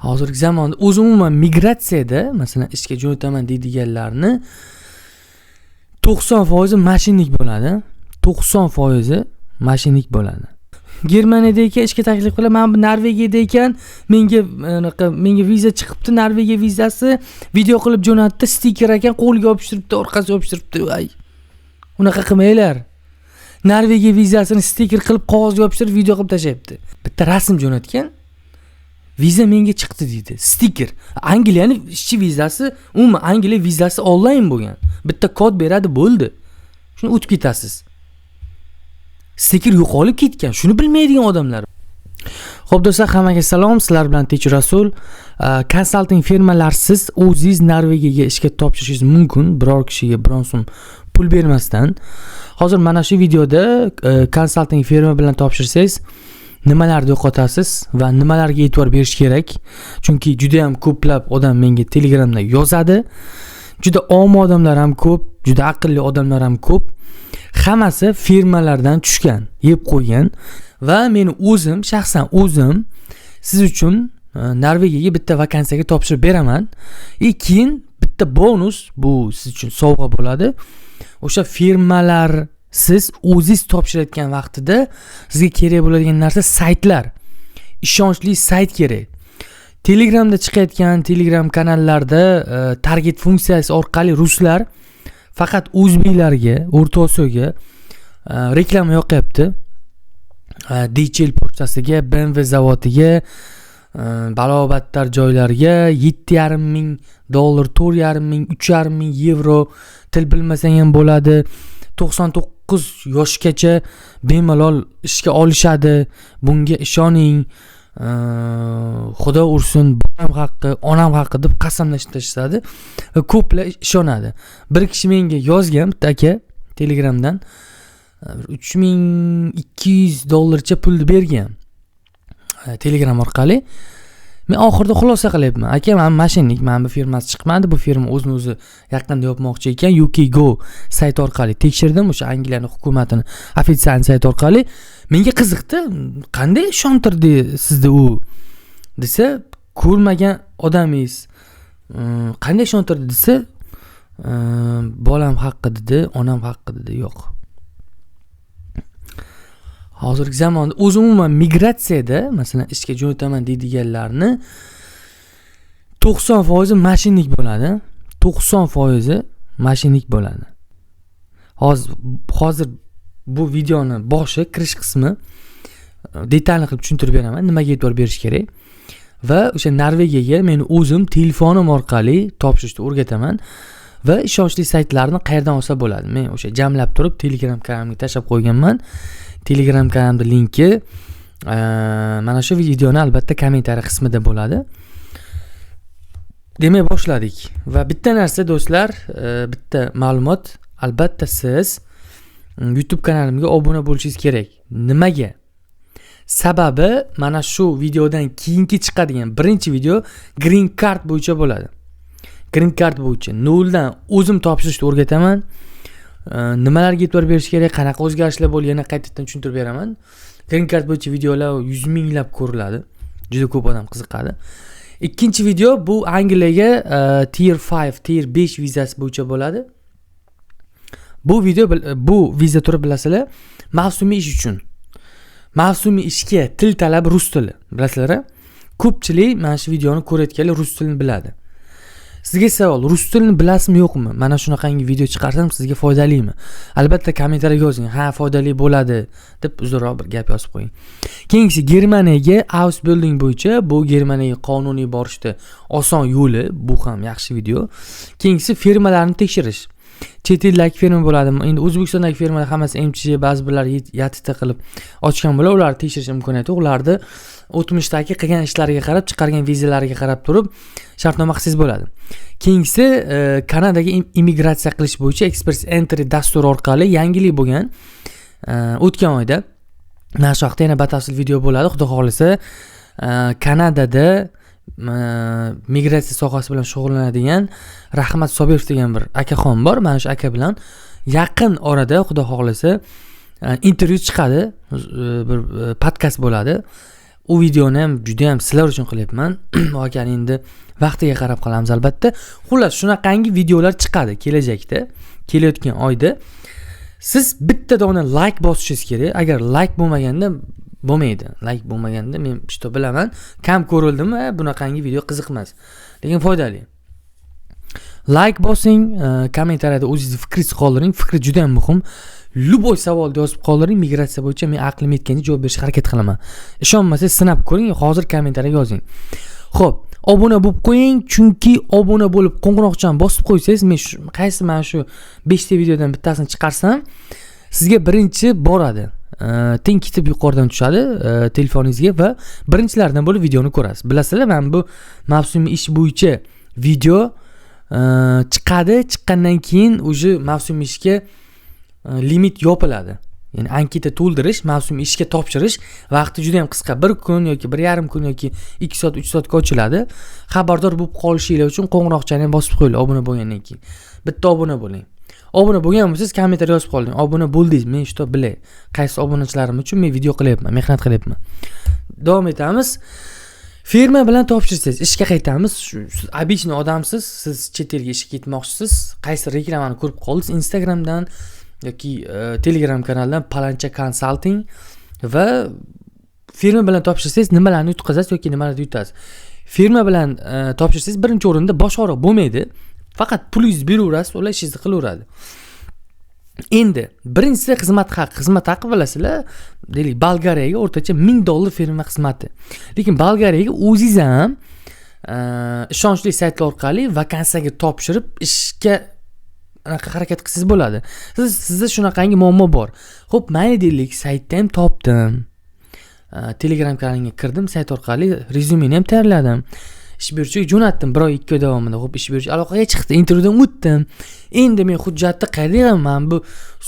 Hozirgi zamonda o'zi umuman migratsiyada, masalan, ishga jo'nataman deydiganlarni 90% mashinalik bo'ladi. 90% mashinalik bo'ladi. Germaniyada ekan ishga taklif qilib, men bu Norvegiyada ekan, menga viza chiqibdi, Norvegiya vizasi, video qilib jo'natdi, stiker ekan, qo'lga yopishtiribdi, orqasiga yopishtiribdi. Ay. Unaqa qilmanglar. Norvegiya vizasini stiker qilib qog'ozga yopishtirib, video qilib tashlayapti. Bitta rasm jo'natgan. Viza menga chiqdi deydi. Stiker. Angliyaning ishchi vizasi, umuman Angliya vizasi onlayn bo'lgan. Bitta kod beradi, bo'ldi. Shuni o'tib ketasiz. Stiker yo'qolib ketgan. Shuni bilmaydigan odamlar. Xo'p do'stlar, hammaga salom. Sizlar bilan Tech Rasul. Konsalting firmalarsiz o'zingiz Norvegiyaga ishga topshirishingiz mumkin, biror kishiga biron so'm pul bermasdan. Hozir mana shu videoda konsalting firma bilan topshirsangiz nimalarni yo'qotasiz va nimalarga e'tibor berish kerak? Chunki juda ham ko'plab odam menga Telegramda yozadi. Juda omi odamlar ham ko'p, juda aqlli odamlar ham ko'p. Hammasi firmalardan tushgan, yeb qo'ygan va meni o'zim, shaxsan o'zim siz uchun Norvegiyaga bitta vakansiyaga topshirib beraman. Keyin bitta bonus bu siz uchun sovg'a bo'ladi. O'sha firmalar siz o'zingiz topshirayotgan vaqtida sizga kerak bo'ladigan narsa saytlar. Ishonchli sayt kerak. Telegramda chiqayotgan Telegram kanallarda target funksiyasi orqali ruslar faqat o'zbeklarga, O'rta Osiyoga reklama yoqyapti. DHL pochtasiga, BMW zavodiga, balobattar joylarga $7,500, $4,500, $3,500 til bilmasang ham bo'ladi. 99 yoshgacha bemalol ishga olishadi. Bunga ishoning. Xudo ursin, bolam haqqi, onam haqqi deb qasamlashib tashladi va ko'plar ishonadi. Bir kishi menga yozgan, bitta aka Telegramdan $3,200 cha pulni bergan. Telegram orqali. Men oxirida xulosa qilyapman. Aka, men mashinalik, men bu firmasi chiqmadi. Bu firma o'zini-o'zi yaqinda yopmoqchi ekan. UKGo sayt orqali tekshirdim, o'sha Angliyaning hukumatini ofitsion sayt orqali. Menga qiziqdi. Qanday ishontirdi sizni u? Desa, ko'rmagan odamingiz. Qanday ishontirdi desa, bolam haqqi dedi, onam haqqi dedi. Yo'q. Hozirgi zamonda o'zi umuman migratsiyada, masalan, ishga jo'nataman deydiganlarni 90% mashinalik bo'ladi. 90% mashinalik bo'ladi. Hozir bu videoni boshi, kirish qismi detalli qilib tushuntirib beraman, nimaga e'tibor berish kerak. Va o'sha Norvegiyaga men o'zim telefonim orqali topshirishni o'rgataman va ishonchli saytlarni qayerdan olsa bo'ladi. Men o'sha jamlab turib Telegram kanalimga tashlab qo'yganman. Telegram kanalimda linki mana shu videoni albatta kommentariy qismida bo'ladi. Demak, boshladik. Va bitta narsa do'stlar, bitta ma'lumot, albatta siz YouTube kanalimga obuna bo'lishingiz kerak. Nimaga? Sababi mana shu videodan keyingi chiqadigan birinchi video Green Card bo'yicha bo'ladi. Green Card bo'yicha noldan o'zim topshirishni o'rgataman. Nimalarga e'tibor berish kerak, qanaqa o'zgarishlar bo'lganini qaytadan tushuntirib beraman. Green Card bo'yicha videolar 100 minglab ko'riladi. Juda ko'p odam qiziqadi. Ikkinchi video bu Angliyaga Tier 5, Tier 5 vizasi bo'yicha bo'ladi. Bu video, bu viza turi bilasizlar, mavsumiy ish uchun. Mavsumiy ishga til talabi rus tili, bilasizlar? Ko'pchilik mana shu videoni ko'rayotganlar rus tilini biladi. Sizga savol, rus tilini bilasizmi, yo'qmi? Mana shunaqangi video chiqarsam sizga foydalimi? Albatta kommentariyaga yozing. Ha, foydali bo'ladi deb uzunroq bir gap yozib qo'ying. Keyingisi Germaniyaga house building bo'yicha, bu Germaniyaga qonuniy borishda oson yo'li, bu ham yaxshi video. Keyingisi firmalarni tekshirish. Chet eldagi firma bo'ladi. Endi O'zbekistondagi firmalar hammasi MCH, ba'zi birlar yatita qilib ochgan bo'ladi. Ularni tekshirish imkoniyati, ularni o'tmishdagi qilgan ishlariga qarab, chiqargan vizalariga qarab turib shartnoma qilsangiz bo'ladi. Keyingisi Kanadaga immigratsiya qilish bo'yicha Express Entry dasturi orqali yangilik bo'lgan. O'tgan oyda mana shu vaqtda yana batafsil video bo'ladi. Xudo xolisa, Kanadada migratsiya sohasi bilan shug'ullanadigan Rahmat Sobirov degan bir akaxon bor. Mana shu aka bilan yaqin orada xudo xolisa intervyu chiqadi, bir podkast bo'ladi. U videoni ham juda ham sizlar uchun qilyapman. Yoki endi vaqtiga qarab qilamiz albatta. Xullas, shunaqangi videolar chiqadi kelajakda, kelayotgan oyda. Siz bitta dona like bosishingiz kerak. Agar like bo'lmaganda bo'lmaydi. Like bo'lmaganda men ishto bilaman, kam ko'rildimi, bunaqangi video qiziqmas. Lekin foydali. Like bosing, kommentariyada o'zingizni fikringizni qoldiring. Fikri juda ham muhim. Luboy savolni yozib qoldiring, migratsiya bo'yicha men aqlim yetgancha javob berishga harakat qilaman. Ishonmasangiz sinab ko'ring, hozir kommentariyaga yozing. Xo'p, obuna bo'lib qo'ying, chunki obuna bo'lib qo'ng'iroqchani bosib qo'ysangiz, men qaysi mana shu 5 ta videodan bittasini chiqarsam, sizga birinchi boradi. Teng kitib yuqoridan tushadi telefoningizga va birinchilardan bo'lib videoni ko'rasiz. Bilasizlar, men bu mavsumiy ish bo'yicha video chiqadi, chiqqandan keyin o'sha mavsumiy ishga limit yopiladi. Ya'ni anketa to'ldirish, mavsumiy ishga topshirish vaqti juda ham qisqa. 1 kun yoki 1,5 kun yoki 2 soat, 3 soatga ochiladi. Xabardor bo'lib qolishinglar uchun qo'ng'iroqchani ham bosib qo'yinglar obuna bo'lgandan keyin. Bitta obuna bo'ling. Obuna bo'lgan bo'lsangiz kommentariy yozib qoling. Obuna bo'ldingiz, men ishto bilay. Qaysi obunachilarim uchun men video qilyapman, mehnat qilyapman. Davom etamiz. Firma bilan topshirsangiz, ishga qaytamiz. Обычный odamsiz, siz chet elga ishga ketmoqchisiz. Qaysi reklamani ko'rib qoldingiz Instagramdan yoki Telegram kanalidan Palancha Consulting va firma bilan topshirsangiz nimalarni yutqazasiz yoki nimalarni yutasiz. Firma bilan topshirsangiz birinchi o'rinda bosh og'riq bo'lmaydi. Faqat pulingizni beraverasiz, ular ishingizni qilaveradi. Endi birinchisi xizmat haqi. Xizmat haqi bilasizlar, deylik Bolgariyaga o'rtacha $1000 firma xizmati. Lekin Bolgariyaga o'zingiz ham ishonchli saytlar orqali vakansiyaga topshirib ishga harakat qilsangiz bo'ladi. Sizda shunaqangi muammo bor. Xo'p, mayli deylik, saytda ham topdim. Telegram kanaliga kirdim, sayt orqali rezyumeni ham tayyorladim. Ish beruvchiga jo'natdim 1 oy 2 oy davomida. Xo'p, ish beruvchi aloqaga chiqdi, intervyudan o'tdim. Endi men hujjatni qayerda yig'aman? Bu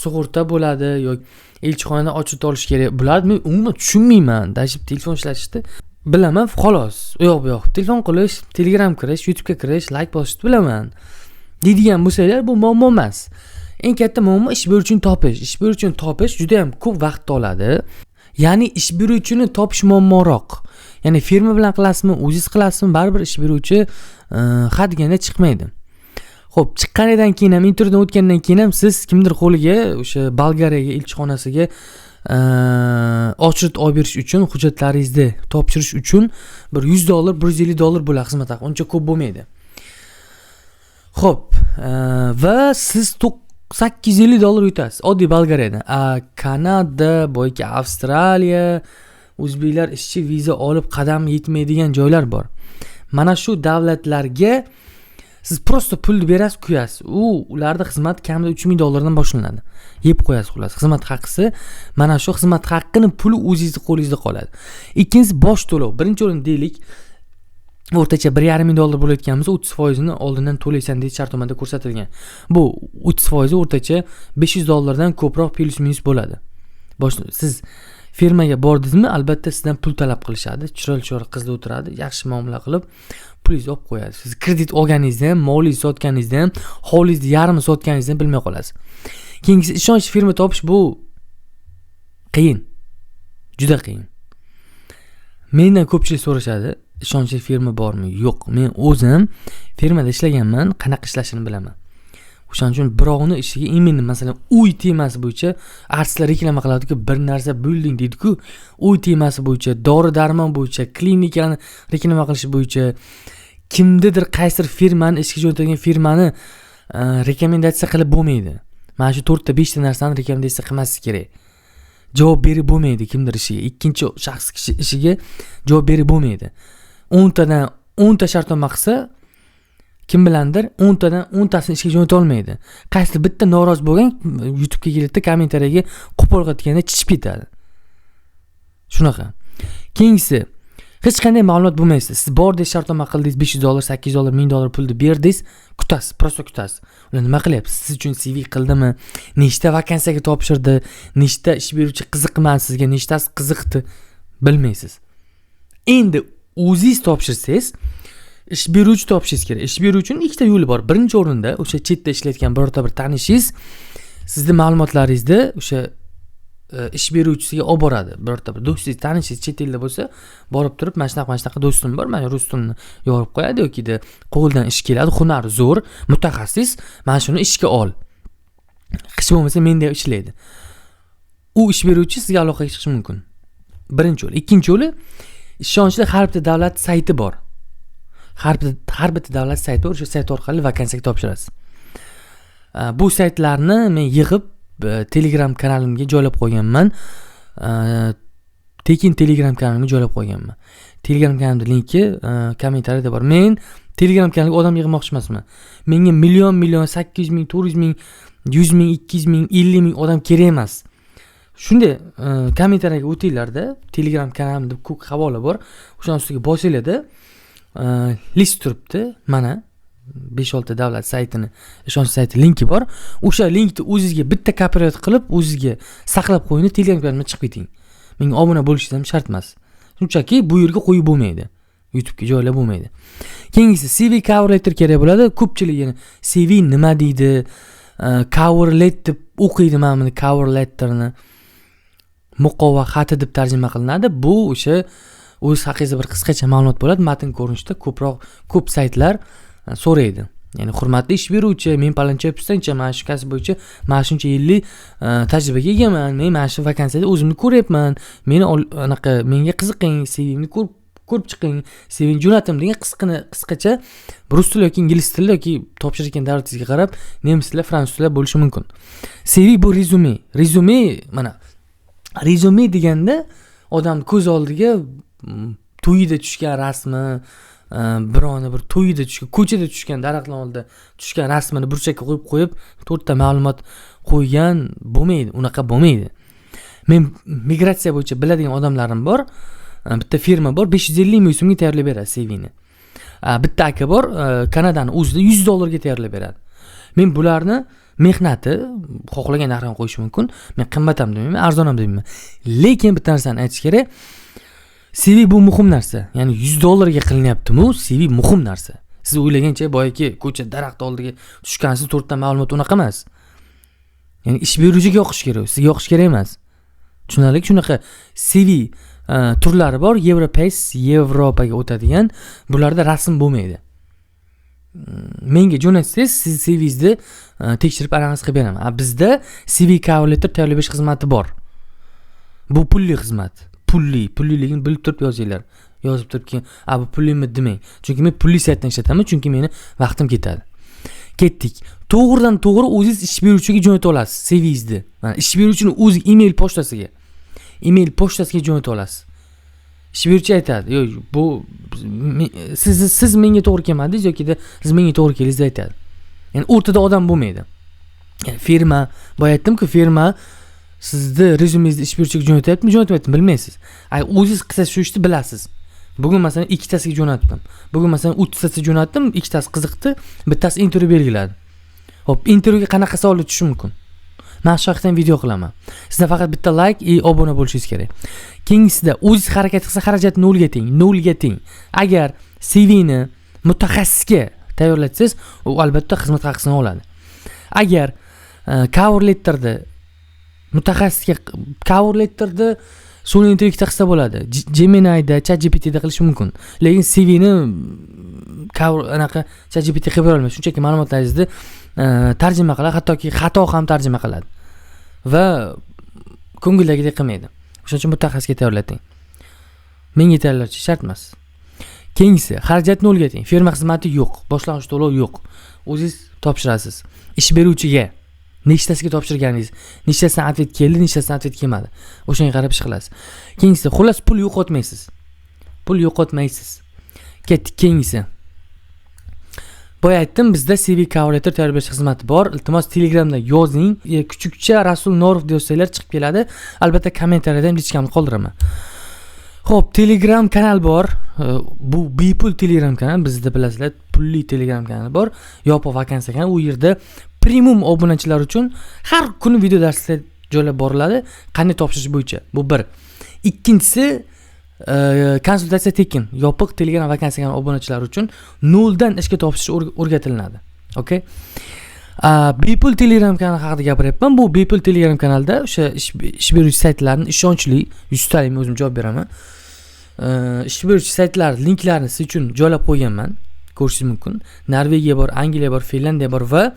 sug'urta bo'ladi yoki elchixonadan ochib olish kerak bo'ladi. Men umuman tushunmayman. Dashib telefon ishlatishni bilaman, xolos. U yoq bu yoq telefon qilish, Telegram kirish, YouTube'ga kirish, like bosishni bilaman. Deydigan bo'lsanglar, bu muammo emas. Eng katta muammo ish beruvchini topish. Ish beruvchini topish juda ham ko'p vaqt oladi. Ya'ni ish beruvchini topish muammoroq. Ya'ni firma bilan qilasizmi, o'zingiz qilasizmi, baribir ish beruvchi ha deganda chiqmaydi. Xo'p, chiqqanidan keyin ham, intervyudan o'tgandan keyin ham siz kimdir qo'liga o'sha Bolgariyaga elchixonasiga ochrit olib berish uchun, hujjatlaringizni topshirish uchun bir $100, $150 bo'ladi xizmat haqi. Uncha ko'p bo'lmaydi. Xo'p, va siz $850 yutasiz oddiy Bolgariyadan. Kanada, boyki Avstraliya, o'zbeklar ishchi viza olib qadam yetmaydigan joylar bor. Mana shu davlatlarga siz prosta pulni berasiz, qo'yasiz. Ularda xizmat kamida $3000 dan boshlanadi. Yeb qo'yasiz xullas. Xizmat haqqisi, mana shu xizmat haqqini puli o'zingizning qo'lingizda qoladi. Ikkinchisi bosh to'lov. Birinchi o'rin deylik, o'rtacha $1,500 bo'layotganimiz 30% ni oldindan to'laysan deb shartnomada ko'rsatilgan. Bu 30% o'rtacha $500 dan ko'proq plus minus bo'ladi. Siz firmaga bordingizmi, albatta sizdan pul talab qilishadi. Chiroyli qizlar o'tiradi, yaxshi muomala qilib pulingizni olib qo'yadi. Siz kredit olganingizni ham, molingizni sotganingizni ham, hovlingizni yarmi sotganingizni ham bilmay qolasiz. Keyingisi ishonchli firma topish bu qiyin. Juda qiyin. Mendan ko'pchilik so'rashadi, ishonchli firma bormi? Yo'q. Men o'zim firmada ishlaganman, qanaqa ishlashini bilaman. O'shaning uchun birovni ishiga imенно, masalan, uy temasi bo'yicha artistlar reklama qiladi-ku, bir narsa building deydi-ku, uy temasi bo'yicha, dori-darmon bo'yicha, klinikani reklama qilish bo'yicha kimnidir qaysidir firmani ishga jo'natgan firmani rekomendatsiya qilib bo'lmaydi. Mana shu 4 ta 5 ta narsani rekomendatsiya qilmaslik kerak. Javob berib bo'lmaydi kimdir ishiga, ikkinchi shaxs kishi ishiga javob berib bo'lmaydi. 10 tadan 10 ta shartnoma qilsa, kim bilandir 10 tadan 10 tasini ishga jo'nata olmaydi. Qaysi bitta norozi bo'lgan YouTube'ga keladi, kommentariyaga qo'pol qilganda chichib ketadi. Shunaqa. Keyingisi, hech qanday ma'lumot bo'lmaysiz. Siz bordingiz, shartnoma qildingiz, $500, $800, $1000 pulni berdingiz, kutasiz, prosta kutasiz. Ular nima qilyapsiz? Siz uchun CV qildimi? Nechta vakansiyaga topshirdi? Nechta ish beruvchi qiziqmadi sizga? Nechtasi qiziqdi? Bilmaysiz. Endi o'zingiz topshirsangiz, ish beruvchi topishingiz kerak. Ish beruvchining ikkita yo'li bor. Birinchi o'rinda o'sha chetda ishlayotgan birorta bir tanishingiz sizning ma'lumotlaringizni o'sha ish beruvchisiga olib boradi. Birorta bir do'stingiz, tanishingiz chet elda bo'lsa, borib turib, mana shunaqa do'stim bor, mana rus tilini yorib qo'yadi yoki qo'ldan ish keladi, hunari zo'r, mutaxassis, mana shuni ishga ol. Hech bo'lmasa menda ishlaydi. U ish beruvchi sizga aloqaga chiqishi mumkin. Birinchi yo'l. Ikkinchi yo'li, ishonchli har bitta davlat sayti bor. Har bitta davlat sayti bor, o'sha sayt orqali vakansiyaga topshirasiz. Bu saytlarni men yig'ib Telegram kanalimga joylab qo'yganman. Tekin Telegram kanalimga joylab qo'yganman. Telegram kanalimning linki kommentariyada bor. Men Telegram kanaliga odam yig'moqchi emasman. Menga million, 800 ming, 400 ming, 100 ming, 200 ming, 50 ming odam kerak emas. Shunday kommentariyaga o'tinglarda, Telegram kanalimda ko'p havola bor. O'sha ustiga bosinglarda list turibdi. Mana 5-6 davlat saytini, ishonch sayti linki bor. O'sha linkni o'zingizga bitta kopirayot qilib, o'zingizga saqlab qo'ying, Telegram kanalimga chiqib keting. Menga obuna bo'lishingiz ham shart emas. Shunchaki bu yerga qo'yib bo'lmaydi. YouTube'ga joylab bo'lmaydi. Keyingisi CV cover letter kerak bo'ladi. Ko'pchilik yana CV nima deydi? Cover letter o'qiydi mana buni cover letterni. Muqova xati deb tarjima qilinadi. Bu o'sha o'z haqingizda bir qisqacha ma'lumot bo'ladi. Matn ko'rinishida ko'p saytlar so'raydi. Ya'ni hurmatli ish beruvchi, men palancha pistoncha, mana shu kasb bo'yicha mana shuncha yillik tajribaga egaman. Men mana shu vakansiyada o'zimni ko'ryapman. Menga qiziqing, CV'imni ko'rib chiqing, CV'ni jo'natim degan qisqacha rus tili yoki ingliz tilida yoki topshirgan davlatingizga qarab, nemis tili, fransuz tili bo'lishi mumkin. CV bu rezume. Mana rezume deganda odam ko'z oldiga to'yida tushgan rasmi, birovni bir to'yida tushgan, ko'chada tushgan, daraxtlar oldida tushgan rasmini burchakka qo'yib 4 ta ma'lumot qo'ygan bo'lmaydi. Unaqa bo'lmaydi. Men migratsiya bo'yicha biladigan odamlarim bor. Bitta firma bor, 550 ming so'mga tayyorlab beradi CV'ni. Bitta aka bor, Kanadaning o'zida $100 ga tayyorlab beradi. Men bularni mehnati xohlagan narxini qo'yish mumkin. Men qimmat ham demayman, arzon ham demayman. Lekin bitta narsani aytish kerak. CV bu muhim narsa. Ya'ni $100 ga qilinyapti-mu, CV muhim narsa. Siz o'ylagancha boyaki ko'cha daraxt oldiga tushgansiz 4 ta ma'lumot unaqa emas. Ya'ni ish beruvchiga yoqish kerak, sizga yoqish kerak emas. Tushunarli? Shunaqa CV turlari bor. Europace, Yevropaga o'tadigan. Bularda rasm bo'lmaydi. Menga jo'natsangiz, siz CV'ingizni tekshirib analiz qilib beraman. Bizda CV cover letter tayyorlab berish xizmati bor. Bu pulli xizmat. Pulliligini bilib turib yozinglar. Yozib turib keyin, bu pullimi demang. Chunki men pulli saytdan ishlataman, chunki meni vaqtim ketadi. Ketdik. To'g'ridan to'g'ri o'zingiz ish beruvchiga jo'nata olasiz CV'ingizni. Mana ish beruvchining o'zi email pochtasiga jo'nata olasiz. Ish beruvchi aytadi, "Yo'q, bu siz menga to'g'ri kelmadingiz yoki siz menga to'g'ri keldingiz" aytadi. Ya'ni o'rtada odam bo'lmaydi. Ya'ni firma, boya aytdim-ku, firma sizni rezumengizni ish beruvchiga jo'natyaptimi, jo'natmayaptimi bilmaysiz. O'zingiz qilsa shu ishni bilasiz. Bugun masalan 2 tasiga jo'natdim. Bugun masalan 30 tasiga jo'natdim, 2 tasi qiziqdi, bittasi intervyu belgiladi. Xo'p, intervyuga qanaqa savollar tushishi mumkin? Men shu haqida video qilaman. Sizdan faqat bitta like va obuna bo'lishingiz kerak. Keyingisida o'zingiz harakat qilsa xarajat nolga teng. Agar CV'ni mutaxassisga tayyorlatsangiz, u albatta xizmat haqisini oladi. Agar cover letterda mutaxassisga cover letterda suni intervyu qilsa bo'ladi. Gemini'da, ChatGPT'da qilish mumkin. Lekin CV'ni cover anaqa ChatGPT qilib bera olmaydi. Shunchaki ma'lumotlaringizni tarjima qiladi, hattoki xato ham tarjima qiladi. Va ko'ngildagidek qilmaydi. O'shuning uchun mutaxassisga tayyorlating. Menga tayyorlash shart emas. Keyingisi, xarajat nolga teng. Firma xizmati yo'q, boshlang'ich to'lov yo'q. O'zingiz topshirasiz. Ish beruvchiga nechtasiga topshirganingiz, nechtasidan atvet keldi, nechtasidan atvet kelmadi. O'shanga qarab ish qilasiz. Keyingisi, xullas pul yo'qotmaysiz. Ketdik keyingisi. Boya aytdim, bizda CV cover letter tayyorlab berish xizmati bor. Iltimos Telegramda yozing. Kuchukcha Rasul Norov deysanglar chiqib keladi. Albatta kommentariyada ham lichkamni qoldiraman. Xo'p, Telegram kanal bor. Bu bepul Telegram kanal, bizda bilasizlar, pulli Telegram kanal bor. Yopiq vakansiya kanal. U yerda premium obunachilar uchun har kuni video darslar joylab boriladi, qanday topshirish bo'yicha. Bu bir. Ikkinchisi, konsultatsiya tekin. Yopiq Telegram vakansiya kanal obunachilar uchun noldan ishga topshirish o'rgatiladi. Okay? Bepul Telegram kanali haqida gapiryapman. Bu Bepul Telegram kanalda o'sha ish beruvchi saytlarning ishonchli 100 talik o'zim javob beraman. Ish beruvchi saytlar linklarini siz uchun joylab qo'yganman. Ko'rishingiz mumkin. Norvegiya bor, Angliya bor, Finlandiya bor va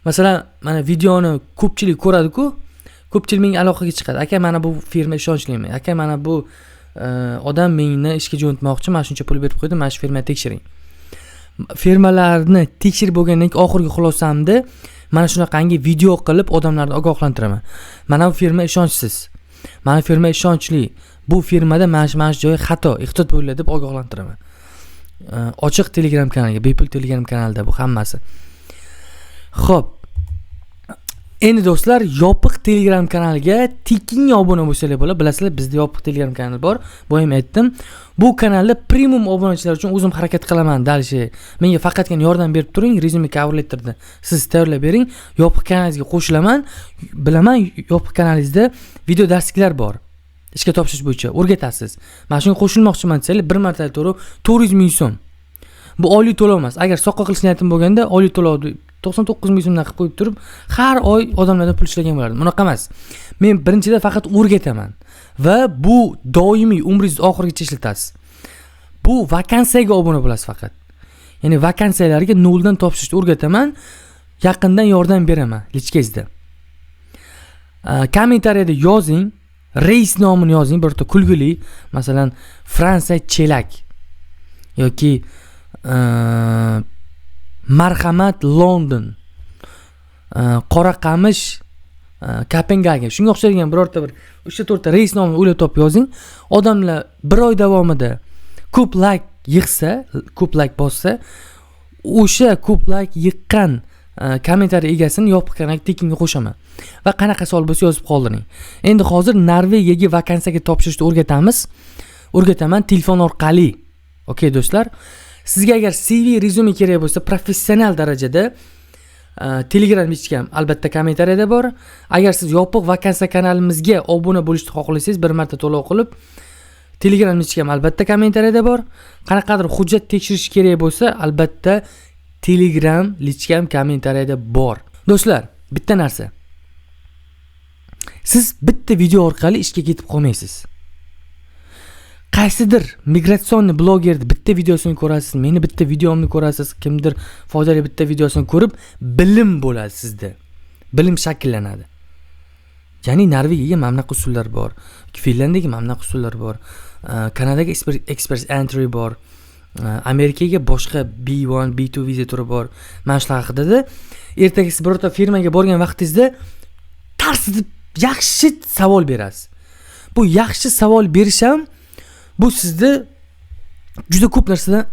masalan, mana videoni ko'pchilik ko'radi-ku, ko'pchilik menga aloqaga chiqadi. Aka, mana bu firma ishonchlimi? Aka, mana bu odam meni ishga jo'natmoqchi, mana shuncha pul berib qo'ydi, mana shu firmani tekshiring. Firmalarni tekshirib bo'lgandan keyin oxirgi xulosamda mana shunaqangi video qilib odamlarni ogohlantiraman. Mana bu firma ishonchsiz. Mana firma ishonchli. Bu firmada mana shu joyi xato, ehtiyot bo'linglar deb ogohlantiraman. Ochiq Telegram kanaliga, Bepul Telegram kanalida bu hammasi. Xo'p. Endi do'stlar, yopiq Telegram kanaliga tekin obuna bo'lsanglar bo'ladi. Bilasizlar, bizda yopiq Telegram kanali bor. Bu ham aytdim. Bu kanalda premium obunachilar uchun o'zim harakat qilaman dalishi. Menga faqatgina yordam berib turing, resume cover letterni siz tayyorlab bering. Yopiq kanalingizga qo'shilaman. Bilaman, yopiq kanalingizda video darsliklar bor. Ishga topshirish bo'yicha o'rgatasiz. Mana shunga qo'shilmoqchiman desanglar, bir marta to'lov 400 ming so'm. Bu oylik to'lov emas. Agar soqqa qilish niyatim bo'lganda oylik to'lovni 99 ming so'mdan qilib qo'yib turib, har oy odamlardan pul ishlagan bo'lardim. Bunaqa emas. Men birinchidan faqat o'rgataman va bu doimiy umringiz oxirigacha ishlatasiz. Bu vakansiyaga obuna bo'lasiz faqat. Ya'ni vakansiyalarga noldan topshirishni o'rgataman, yaqindan yordam beraman lichkangizda. Kommentariyada yozing, reys nomini yozing, birta kulgili, masalan, Fransiya chelak yoki Marhamat London, Qora qamish Kopengagen, shunga o'xshagan birorta bir 3-4 ta reys nomini o'ylab topib yozing. Odamlar bir oy davomida ko'p like yig'sa, ko'p like bossa, o'sha ko'p like yiqqan kommentariy egasini yopiq kanalga tekinga qo'shaman. Va qanaqa savol bo'lsa yozib qoldiring. Endi hozir Norvegiyaga vakansiyaga topshirishni o'rgataman telefon orqali. Okey do'stlar, sizga agar CV, resume kerak bo'lsa, professional darajada Telegram lichkam albatta kommentariyada bor. Agar siz yopiq vakansiya kanalimizga obuna bo'lishni xohlasangiz, bir marta to'lov qilib, Telegram lichkam albatta kommentariyada bor. Qanaqadir hujjat tekshirish kerak bo'lsa, albatta Telegram lichkam kommentariyada bor. Do'stlar, bitta narsa. Siz bitta video orqali ishga ketib qolmaysiz. Qaysidir migratsion blogerni bitta videosini ko'rasiz, meni bitta videomni ko'rasiz, kimdir foydali bitta videosini ko'rib, bilim bo'ladi sizda. Bilim shakllanadi. Ya'ni Norvegiyaga mamlakat usullar bor, Finlandiyaga mamlakat usullar bor, Kanadaga express entry bor, Amerikaga boshqa B1, B2 viza turi bor. Mana shular haqida ertaga siz birorta firmaga borgan vaqtingizda tarsitib yaxshi savol berasiz. Bu yaxshi savol berish ham bu sizni juda ko'p narsadan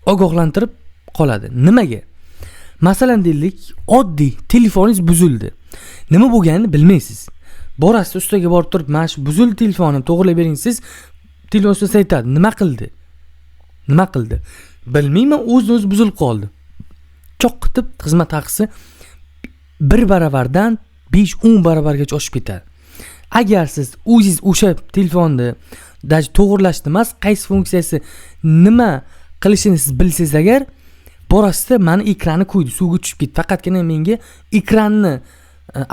ogohlantirib qoladi. Nimaga? Masalan deylik, oddiy telefoningiz buzildi. Nima bo'lganini bilmaysiz. Borasiz ustaga borib turib, "Mana shu buzildi telefonim, to'g'rilab bering" siz. Telefon ustasi aytadi, "Nima qildi?" Bilmayman, o'z buzilib qoldi. Cho'qqitib xizmat haqisi 1 baravardan 5-10 baravargacha oshib ketadi. Agar siz o'zingiz o'sha telefonni to'g'irlashni emas, qaysi funksiyasi nima qilishini siz bilsangiz agar, borasizda mani ekranni qo'ydi, suvga tushib ketdi. Faqatgina menga ekranni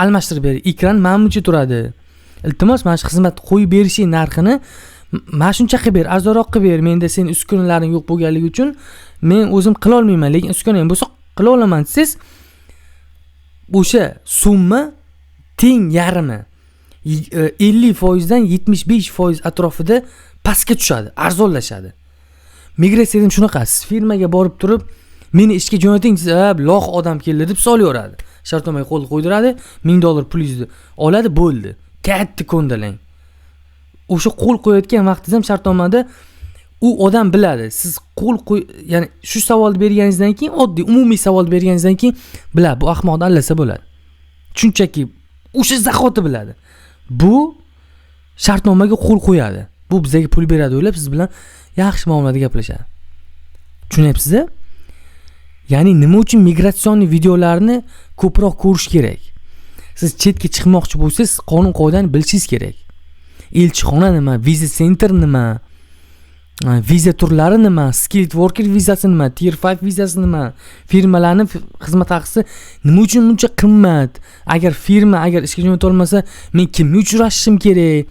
almashtirib bering. Ekran mana buncha turadi. Iltimos, mana shu xizmatni qo'yib berishing narxini mana shuncha qilib ber, arzonroq qilib ber. Menda sen uskunalaring yo'q bo'lganligi uchun men o'zim qila olmayman, lekin uskunalaring bo'lsa qila olaman siz. O'sha summa teng yarimi 50% dan 75% atrofida pastga tushadi, arzonlashadi. Migratsiya ham shunaqa. Siz firmaga borib turib, meni ishga jo'nating deb, loq odam keldi deb so'laveradi. Shartnomaga qo'l qo'ydiradi, $1000 pulingizni oladi, bo'ldi. Katta ko'ndalang. O'sha qo'l qo'yayotgan vaqtingiz ham shartnomada u odam biladi. Siz qo'l ya'ni shu savolni berganingizdan keyin, oddiy umumiy savol berganingizdan keyin biladi, bu ahmoqni allasa bo'ladi. Chunki o'sha zahoti biladi. Bu shartnomaga qo'l qo'yadi. Bu bizga pul beradi o'ylab siz bilan yaxshi muomalada gaplashadi. Tushunyapsiz-a? Ya'ni nima uchun migratsion videolarni ko'proq ko'rish kerak? Siz chetga chiqmoqchi bo'lsangiz, qonun qoidani bilishingiz kerak. Elchixona nima, viza center nima? viza turlari nima, skilled worker vizasi nima, tier 5 vizasi nima, firmalarning xizmat haqisi nima uchun buncha qimmat, agar agar ishga jo'nata olmasa men kimga uchrashishim kerak,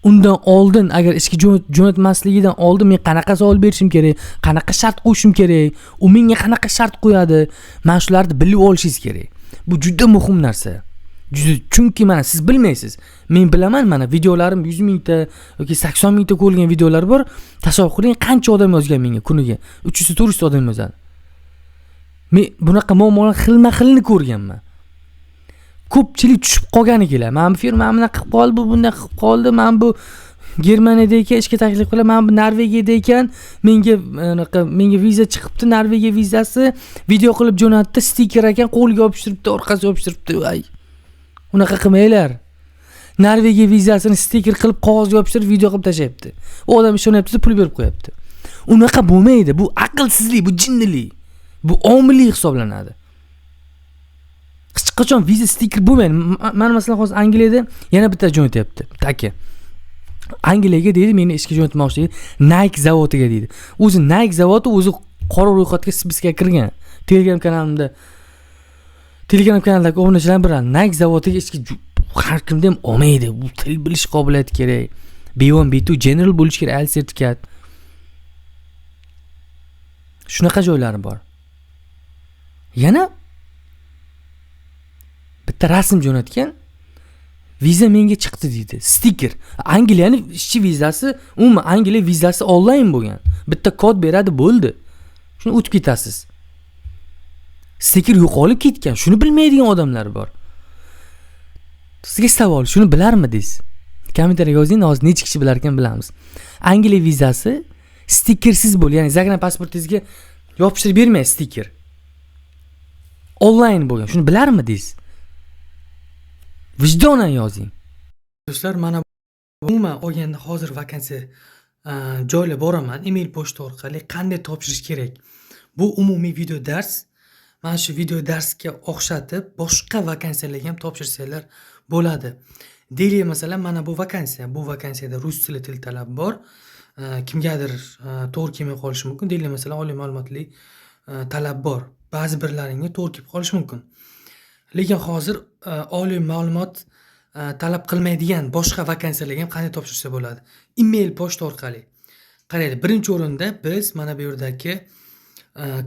undan oldin agar ishga jo'natmasligidan oldin men qanaqa savol berishim kerak, qanaqa shart qo'yishim kerak, u menga qanaqa shart qo'yadi, mana shularni bilib olishingiz kerak. Bu juda muhim narsa. Chunki mana siz bilmaysiz. Men bilaman, mana videolarim 100 mingta yoki 80 mingta ko'rilgan videolar bor. Tasavvur qiling, qancha odam yozgan menga kuniga. 300 400 odam yozadi. Men bunaqa muammolar xilma-xilni ko'rganman. Ko'pchilik tushib qolgani kelar. Men bu firma mana qilib qoldi, bu bunday qilib qoldi. Men bu Germaniyada ekan ishga taklif qilib, men bu Norvegiyada ekan, menga viza chiqibdi, Norvegiya vizasi, video qilib jo'natdi, stiker ekan, qo'lga yopishtiribdi, orqasiga yopishtiribdi. Ay. Unaqa qilmanglar. Norvegiya vizasini stiker qilib qog'ozga yopishtirib video qilib tashlayapti. U odam ishonyapti, pul berib qo'yapti. Unaqa bo'lmaydi. Bu aqlsizlik, bu jinnilik. Bu omillik hisoblanadi. Hech qachon viza stiker bo'lmaydi. Men masalan hozir Angliyada yana bitta jo'natyapti. Taka. Angliyaga deydi, meni ishga jo'natmoqchi deydi. Nike zavodiga deydi. O'zi Nike zavodi o'zi qora ro'yxatga spiskga kirgan. Telegram kanaldagi obunachilar bilan Nike zavodiga ishga har kimda ham olmaydi. Bu til bilish qobiliyati kerak. B1, B2 general bo'lish kerak, IELTS sertifikat. Shunaqa joylari bor. Yana bitta rasm jo'natgan. Viza menga chiqdi deydi. Stiker. Angliyaning ishchi vizasi, umuman Angliya vizasi onlayn bo'lgan. Bitta kod beradi, bo'ldi. Shuni o'tib ketasiz. Stiker yo'qolib ketgan. Shuni bilmaydigan odamlar bor. Sizga savol, shuni bilarmidingiz? Kommentariyga yozing, hozir necha kishi bilar ekan bilamiz. Angliya vizasi stikersiz bo'lgan, ya'ni zagraniy pasportingizga yopishtirib bermaydi stiker. Onlayn bo'lgan. Shuni bilarmidingiz? Vijdonan yozing. Do'stlar, mana umuman olganda hozir vakansiya joylab boraman, email pochta orqali qanday topshirish kerak. Bu umumiy video dars. Mana shu video darsga o'xshatib boshqa vakansiyalarga ham topshirsanglar bo'ladi. Deylik masalan, mana bu vakansiyada rus tili til talabi bor. Kimgadir to'g'ri kelmay qolishi mumkin. Deylik masalan, oliy ma'lumotli talab bor. Ba'zi birlaringga to'g'ri kelib qolishi mumkin. Lekin hozir oliy ma'lumot talab qilmaydigan boshqa vakansiyalarga ham qanday topshirsa bo'ladi? Email pochta orqali. Qaraylik, birinchi o'rinda biz mana bu yerdagi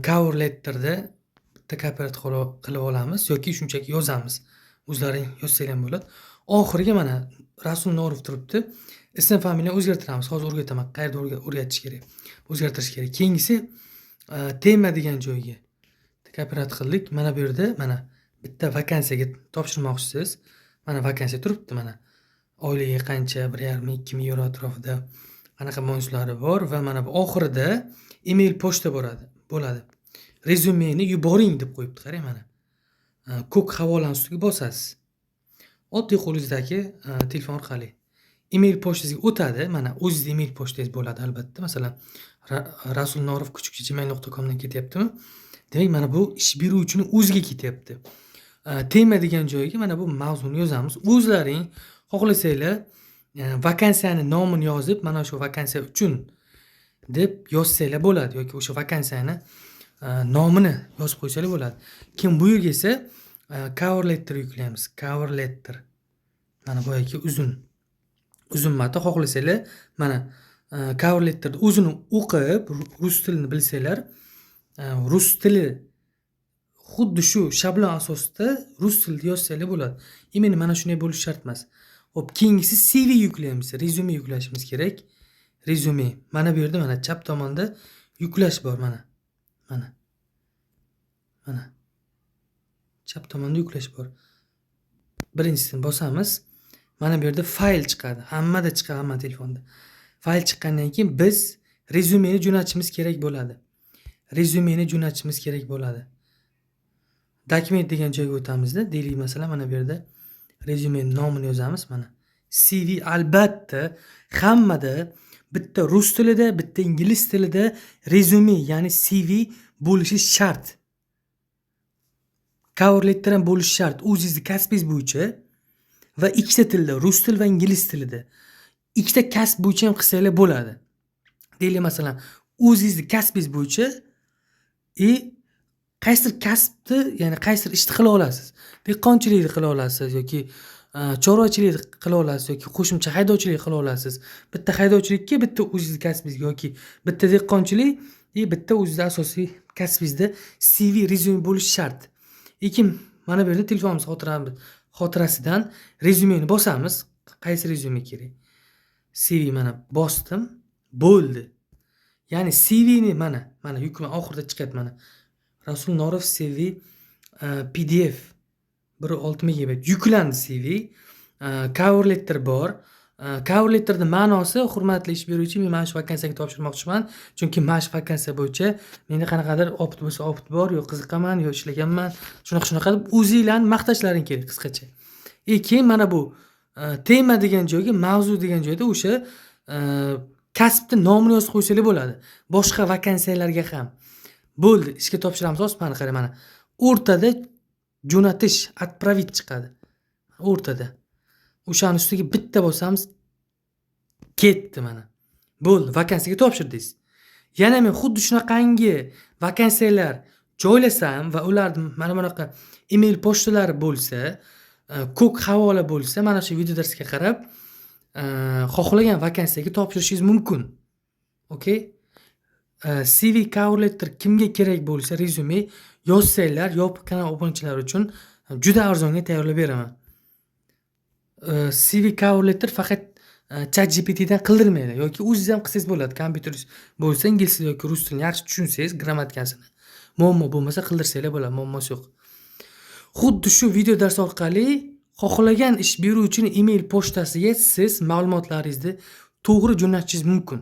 cover letterda bitta kopiyat qilib olamiz yoki shunchaki yozamiz. O'zlaring yozsanglar ham bo'ladi. Oxiriga mana Rasul Norov turibdi. Ism familiyani o'zgartiramiz. Hozir o'rgataman. Qayerda o'rgatish kerak? O'zgartirish kerak. Keyingisi tema degan joyga kopiyat qildik. Mana bu yerda mana bitta vakansiyaga topshirmoqchisiz. Mana vakansiya turibdi mana. Oilaga qancha 1,5-2 ming euro atrofida qanaqa bonuslari bor va mana bu oxirida email pochta bo'ladi. Rezumeni yuboring deb qo'yibdi, qarang mana. Ko'k havolani ustiga bosasiz. Oddiy qo'lingizdagi telefon orqali email pochtasiga o'tadi. Mana o'zingizning email pochtangiz bo'ladi albatta. Masalan, rasulnorov@gmail.com dan ketyaptimi? Demak, mana bu ish beruvchining o'ziga ketyapti. Tema degan joyga mana bu mavzuni yozamiz. O'zlaring xohlasanglar vakansiyani nomini yozib, mana shu vakansiya uchun deb yozsanglar bo'ladi yoki o'sha vakansiyani nomini yozib qo'ysanglar bo'ladi. Kim bu yerga esa cover letter yuklaymiz. Cover letter. Mana bu yoki uzun matn xohlasanglar, mana cover letterni o'zini o'qib, rus tilini bilsanglar, rus tili xuddi shu shablon asosida rus tilida yozsanglar bo'ladi. Endi mana shunday bo'lishi shart emas. Xo'p, keyingisi CV yuklaymiz, rezyume yuklashimiz kerak. Rezyume. Mana bu yerda mana chap tomonda yuklash bor mana. Mana. Chap tomonda yuklash bor. Birinchisini bosamiz. Mana bu yerda fayl chiqadi. Hammada chiqadi, hamma telefonda. Fayl chiqqandan keyin biz rezyumeni jo'natishimiz kerak bo'ladi. Dokument degan joyga o'tamizda. Deylik masalan, mana bu yerda rezyume nomini yozamiz mana. CV albatta hammada bitta rus tilida, bitta ingliz tilida rezyume, ya'ni CV bo'lishi shart. Cover letter ham bo'lishi shart. O'zingizning kasbingiz bo'yicha va ikkita tilda, rus tili va ingliz tilida. Ikkita kasb bo'yicha ham qilsanglar bo'ladi. deylik masalan o'zingizni kasbingiz bo'yicha qaysidir kasbni, ya'ni qaysidir ishni qila olasiz. Dehqonchilikni qila olasiz yoki chorvachilikni qila olasiz yoki qo'shimcha haydovchilik qila olasiz. Bitta haydovchilikka, bitta o'zingizni kasbingizga yoki bitta dehqonchilik bitta o'zingizni asosiy kasbingizda CV, rezyume bo'lishi shart. Lekin mana bu yerda telefonimiz xotirasidan rezyumeni bosamiz. Qaysi rezyume kerak? CV mana bosdim. Bo'ldi. Ya'ni CVni mana yukma oxirida chiqadi mana. Rasul Norov CV PDF 1.6 MB yuklandi CV. Cover letter bor. Cover letterning ma'nosi, hurmatli ish beruvchi, men mana shu vakansiyaga topshirmoqchiman. Chunki mana shu vakansiya bo'yicha menda qanaqadir opit bo'lsa opit bor, yo qiziqaman, yo ishlaganman. Shunaqa deb o'zinglarni maqtashlaring kerak qisqacha. Keyin mana bu tema degan joyga, mavzu degan joyda o'sha kasbni nomini yozib qo'ysangiz bo'ladi. Boshqa vakansiyalarga ham. Bo'ldi, ishga topshiramiz. Mana qarang, mana o'rtada jo'natish, отправить chiqadi. O'rtada. O'shaning ustiga bitta bosamiz, ketdi mana. Bo'ldi, vakansiyaga topshirdingiz. Yana men xuddi shunaqangi vakansiyalar joylasam va ularning mana bunaqa email pochtalari bo'lsa, ko'k havola bo'lsa, mana shu video darsga qarab xohlagan vakansiyaga topshirishingiz mumkin. Okay? CV, cover letter kimga kerak bo'lsa, rezyume yozsanglar, yopiq kanal obunachilari uchun juda arzonga tayyorlab beraman. CV, cover letter faqat ChatGPT dan qildirmanglar yoki o'zingiz ham qilsangiz bo'ladi. Kompyuteringiz bo'lsa, ingliz tili yoki rus tilini yaxshi tushunsangiz, grammatikasini. Muammo bo'lmasa qildirsanglar bo'ladi, muammosi yo'q. Xuddi shu video dars orqali xohlagan ish beruvchining email pochtasiga siz ma'lumotlaringizni to'g'ri jo'natishingiz mumkin.